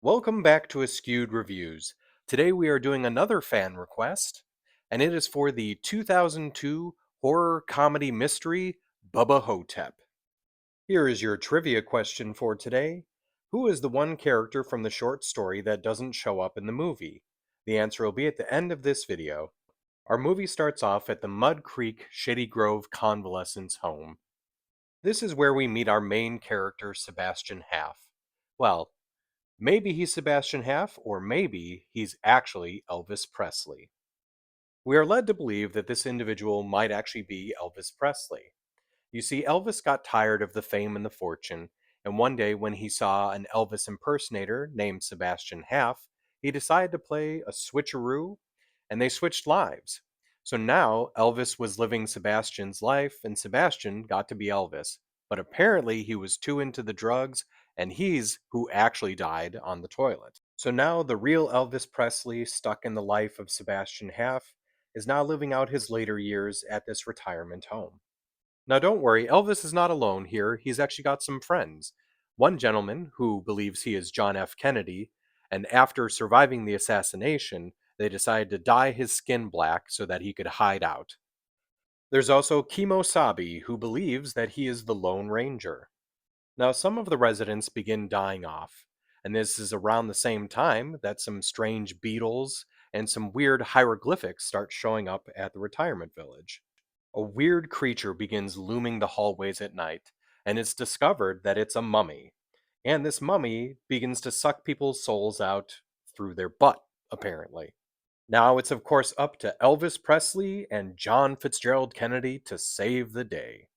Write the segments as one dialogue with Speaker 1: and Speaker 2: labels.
Speaker 1: Welcome back to Askewed Reviews. Today we are doing another fan request, and it is for the 2002 horror comedy mystery Bubba Ho-Tep. Here is your trivia question for today. Who is the one character from the short story that doesn't show up in the movie? The answer will be at the end of this video. Our movie starts off at the Mud Creek Shady Grove Convalescence Home. This is where we meet our main character, Sebastian Half. Well, maybe he's Sebastian Half, or maybe he's actually Elvis Presley. We are led to believe that this individual might actually be Elvis Presley. You see, Elvis got tired of the fame and the fortune, and one day when he saw an Elvis impersonator named Sebastian Half, he decided to play a switcheroo, and they switched lives. So now Elvis was living Sebastian's life, and Sebastian got to be Elvis. But apparently he was too into the drugs, and he's who actually died on the toilet. So now the real Elvis Presley, stuck in the life of Sebastian Half, is now living out his later years at this retirement home. Now, don't worry, Elvis is not alone here. He's actually got some friends. One gentleman, who believes he is John F. Kennedy, and after surviving the assassination, they decided to dye his skin black so that he could hide out. There's also Kimo Sabi, who believes that he is the Lone Ranger. Now, some of the residents begin dying off, and this is around the same time that some strange beetles and some weird hieroglyphics start showing up at the retirement village. A weird creature begins looming the hallways at night, and it's discovered that it's a mummy. And this mummy begins to suck people's souls out through their butt, apparently. Now it's, of course, up to Elvis Presley and John Fitzgerald Kennedy to save the day.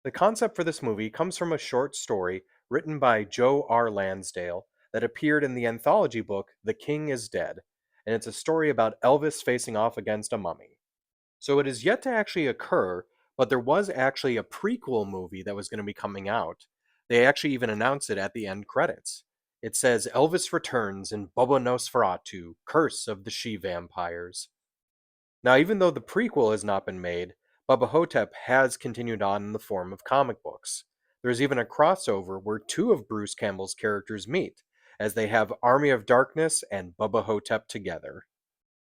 Speaker 1: The concept for this movie comes from a short story written by Joe R. Lansdale that appeared in the anthology book The King is Dead, and it's a story about Elvis facing off against a mummy. So it is yet to actually occur, but there was actually a prequel movie that was going to be coming out. They actually even announced it at the end credits. It says Elvis returns in Bubba Nosferatu, Curse of the She-Vampires. Now, even though the prequel has not been made, Bubba Ho-Tep has continued on in the form of comic books. There's even a crossover where two of Bruce Campbell's characters meet, as they have Army of Darkness and Bubba Ho-Tep together.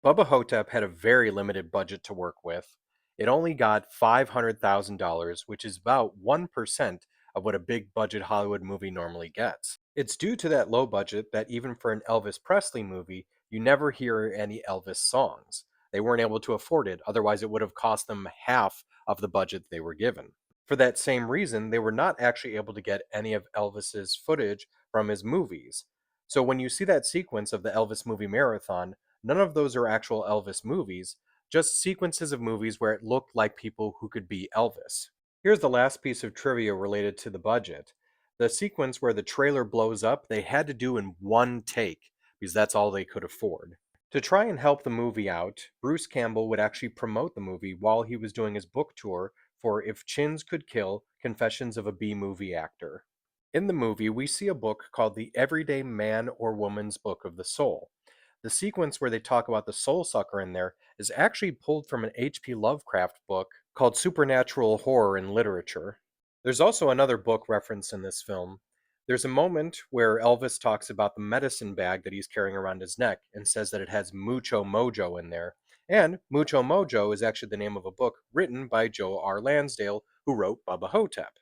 Speaker 1: Bubba Ho-Tep had a very limited budget to work with. It only got $500,000, which is about 1% of what a big budget Hollywood movie normally gets. It's due to that low budget that even for an Elvis Presley movie, you never hear any Elvis songs. They weren't able to afford it, otherwise, it would have cost them half of the budget they were given. For that same reason, they were not actually able to get any of Elvis's footage from his movies. So when you see that sequence of the Elvis movie marathon, none of those are actual Elvis movies, just sequences of movies where it looked like people who could be Elvis. Here's the last piece of trivia related to the budget. The sequence where the trailer blows up, they had to do in one take because that's all they could afford. To try and help the movie out, Bruce Campbell would actually promote the movie while he was doing his book tour for If Chins Could Kill: Confessions of a B-Movie Actor. In the movie, we see a book called The Everyday Man or Woman's Book of the Soul. The sequence where they talk about the soul sucker in there is actually pulled from an H.P. Lovecraft book called Supernatural Horror in Literature. There's also another book referenced in this film. There's a moment where Elvis talks about the medicine bag that he's carrying around his neck and says that it has Mucho Mojo in there. And Mucho Mojo is actually the name of a book written by Joe R. Lansdale, who wrote Bubba Ho-Tep.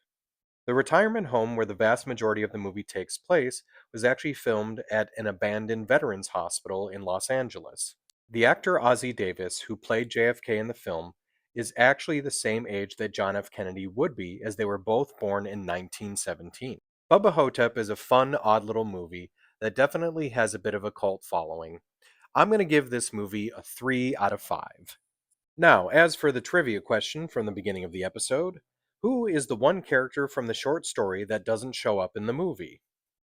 Speaker 1: The retirement home where the vast majority of the movie takes place was actually filmed at an abandoned veterans hospital in Los Angeles. The actor Ozzie Davis, who played JFK in the film, is actually the same age that John F. Kennedy would be, as they were both born in 1917. Bubba Ho-Tep is a fun, odd little movie that definitely has a bit of a cult following. I'm going to give this movie a 3 out of 5. Now, as for the trivia question from the beginning of the episode, who is the one character from the short story that doesn't show up in the movie?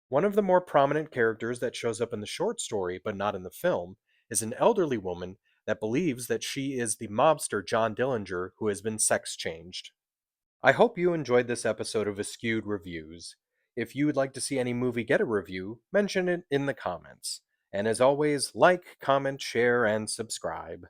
Speaker 1: One of the more prominent characters that shows up in the short story, but not in the film, is an elderly woman that believes that she is the mobster John Dillinger who has been sex changed. I hope you enjoyed this episode of Askewed Reviews. If you would like to see any movie get a review, mention it in the comments. And as always, like, comment, share, and subscribe.